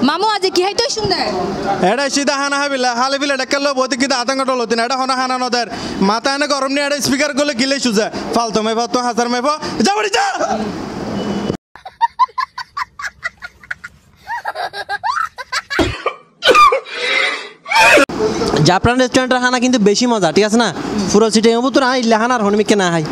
মামু আজ কি হাইতো সুন্দর এটা সিধা হানা হাবিলা হালে বিলে ডাকলো বতি কিদা আতঙ্ক টলতিন এটা হনা হানা নদের মাথা এনে গরম নিয়ে এটা স্পিকার করলে গিলে সুজা ফালতো মেফা তো হাজার মেফা যা বাড়ি যা জাফরান রেস্টুরেন্টের খানা কিন্তু বেশি মজা ঠিক আছে না পুরো সিটে তো না ইল্লা খানার হনমিকে না হয়।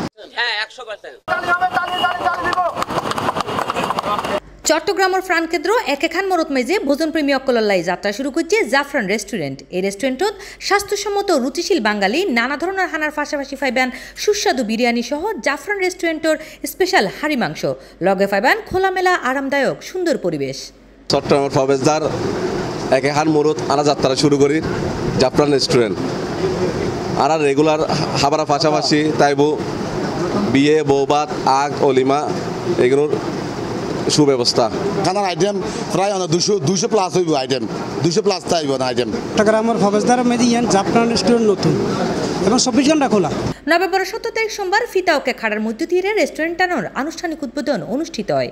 চট্টগ্রামের প্রাণকেন্দ্র একেখান মরত মেজে ভোজনপ্রেমী অকলল্লাই যাত্রা শুরু করছে জাফরান রেস্টুরেন্ট। এই রেস্টুরেন্টত স্বাস্থ্যসম্মত রুচিশীল বাঙালি নানা ধরনের হানার পাশাপাশি ফাইবেন সুস্বাদু বিরিয়ানি সহ জাফরান রেস্টুরেন্টের স্পেশাল হাড়ি মাংস লগে ফাইবেন খোলামেলা আরামদায়ক সুন্দর পরিবেশ। চট্টগ্রামের প্রবেশদ্বার একেখান মরত আনা যাত্রা শুরু করি জাফরান রেস্টুরেন্ট আর রেগুলার হাবারা পাশাপাশি তাইবো বিয়ে বৌবাত আগ অলিমা এগুলোর সুব্যবস্থা খানার আইটেম প্রায় 200 প্লাস হইব আইটেম 200 প্লাস তাইব না আইটেম। চট্টগ্রামের প্রবেশদ্বার মেদি জাফরান রেস্টুরেন্ট নতুন এবং 24 ঘন্টা খোলা। নভেম্বর 17 তারিখ সোমবার ফিতা ওকে খাড়ার মধ্য দিয়ে রেস্টুরেন্টানোর আনুষ্ঠানিক উদ্বোধন অনুষ্ঠিত হয়।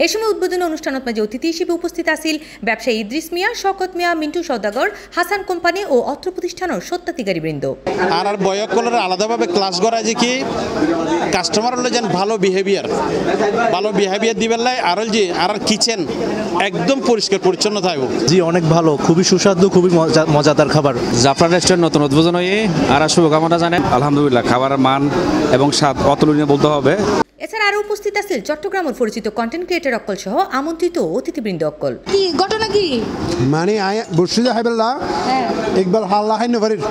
এ সময় উদ্বোধনী অনুষ্ঠানত মাঝে অতিথি হিসেবে উপস্থিত আছিল ব্যবসায়ী ইদ্রিস মিয়া, শওকত মিয়া, মিন্টু সওদাগর, হাসান কোম্পানি ও অত্র প্রতিষ্ঠানের স্বত্বাধিকারী বৃন্দ। আর বয়ক কলর আলাদাভাবে ক্লাস করা যে কি কাস্টমার হলে যেন ভালো বিহেভিয়ার দিবেন লাই আর যে আর কিচেন একদম পরিষ্কার পরিচ্ছন্ন থাকবো। জি অনেক ভালো, খুবই সুস্বাদু, খুবই মজাদার খাবার। জাফরান রেস্টুরেন্ট নতুন উদ্বোধন হয়ে আর শুভকামনা জানেন। আলহামদুলিল্লাহ খাবারের মান এবং স্বাদ অতুলনীয় বলতে হবে। এছাড়া আরো উপস্থিত আছিল চট্টগ্রামের পরিচিত কন্টেন্ট ক্রিয়েটর অক্কল সহ আমন্ত্রিত অতিথিবৃন্দ অক্কল। কি ঘটনা কি মানে বসিদা হাইবেলা একবার হাল্লা হাই নভারির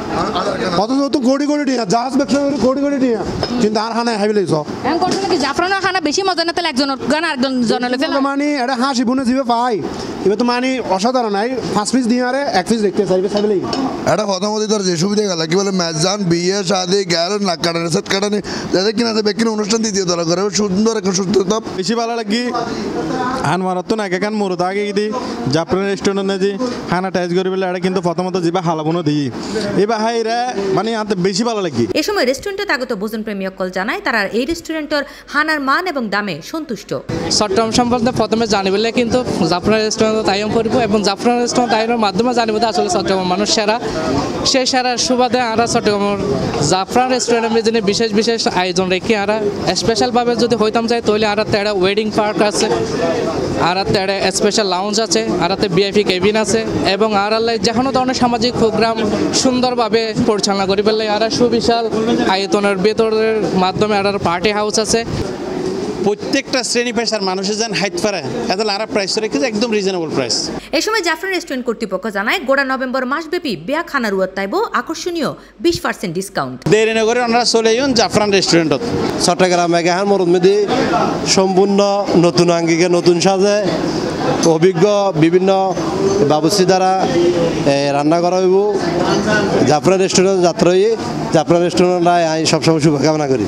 অথচ তো কোটি কোটি টিয়া জাহাজ ব্যবসা করে কোটি কোটি টিয়া কিন্তু আর হানা হাইবেলাই সব এখন ঘটনা কি জাফরানের খানা বেশি মজা না তাহলে একজনের গান আরেকজন জনলে ফেলা মানে এটা হাসি বুনে জিবে পাই এবার তো মানে অসাধারণ নাই 5 পিস দিয়ে আরে 1 পিস দেখতে চাইবে চাইবেলাই এটা প্রথমত তোর যে সুবিধা গেল কি বলে ম্যাজান বিয়ে শাদি গ্যার নাক কাটানি সেট কাটানি যাদের কিনা ব্যক্তির অনুষ্ঠান দ্বিতীয় দল করে সুন্দর একটা সুস্থ বেশি ভালো লাগি হান মারাত না একেখান মুরত আগে দি জাফরান রেস্টুরেন্ট না যে খানা টাইজ করে বলে এটা কিন্তু প্রথমত জিবা হালাবনো দিই এবার হাইরা মানে আনতে বেশি ভালো লাগি। এই সময় রেস্টুরেন্টে আগত ভোজন প্রেমী অক্কল জানায় তারা এই রেস্টুরেন্টের হানার মান এবং দামে সন্তুষ্ট। চট্টগ্রাম সম্বন্ধে প্রথমে জানি বলে কিন্তু জাফরান রেস্টুরেন্ট তাইম করব এবং জাফরান রেস্টুরেন্ট তাইমের মাধ্যমে জানিব আসলে চট্টগ্রাম মানুষ সেরা সেই সেরার সুবাদে আমরা চট্টগ্রামের জাফরান রেস্টুরেন্টের মেজনে বিশেষ বিশেষ আয়োজন রেখে আমরা স্পেশালভাবে যদি হইতাম চাই তাহলে আর একটা ওয়েডিং পার্ক আছে আর একটা স্পেশাল লাউঞ্জ আছে আর একটা ভিআইপি কেবিন আছে এবং আর যে কোনো ধরনের সামাজিক প্রোগ্রাম সুন্দরভাবে পরিচালনা করি বললে আর সুবিশাল আয়তনের ভেতরের মাধ্যমে আর পার্টি হাউস আছে। প্রত্যেকটা শ্রেণী পেশার মানুষের যেন হাইট পারে এত আর প্রাইস রেখেছে একদম রিজনেবল প্রাইস। এই সময় জাফরান রেস্টুরেন্ট কর্তৃপক্ষ জানায় গোড়া নভেম্বর মাসব্যাপী বিয়া খানার উয়াত তাইব আকর্ষণীয় 20% ডিসকাউন্ট। দেরি না করে ওনারা চলে যান জাফরান রেস্টুরেন্টত। চট্টগ্রাম একেখান মরদ মেদি সম্পূর্ণ নতুন আঙ্গিকে নতুন সাজে অভিজ্ঞ বিভিন্ন বাবুসি দ্বারা রান্না করা হইব। জাফরান রেস্টুরেন্ট যাত্রা জাফরান রেস্টুরেন্ট আমি সবসময় শুভকামনা করি।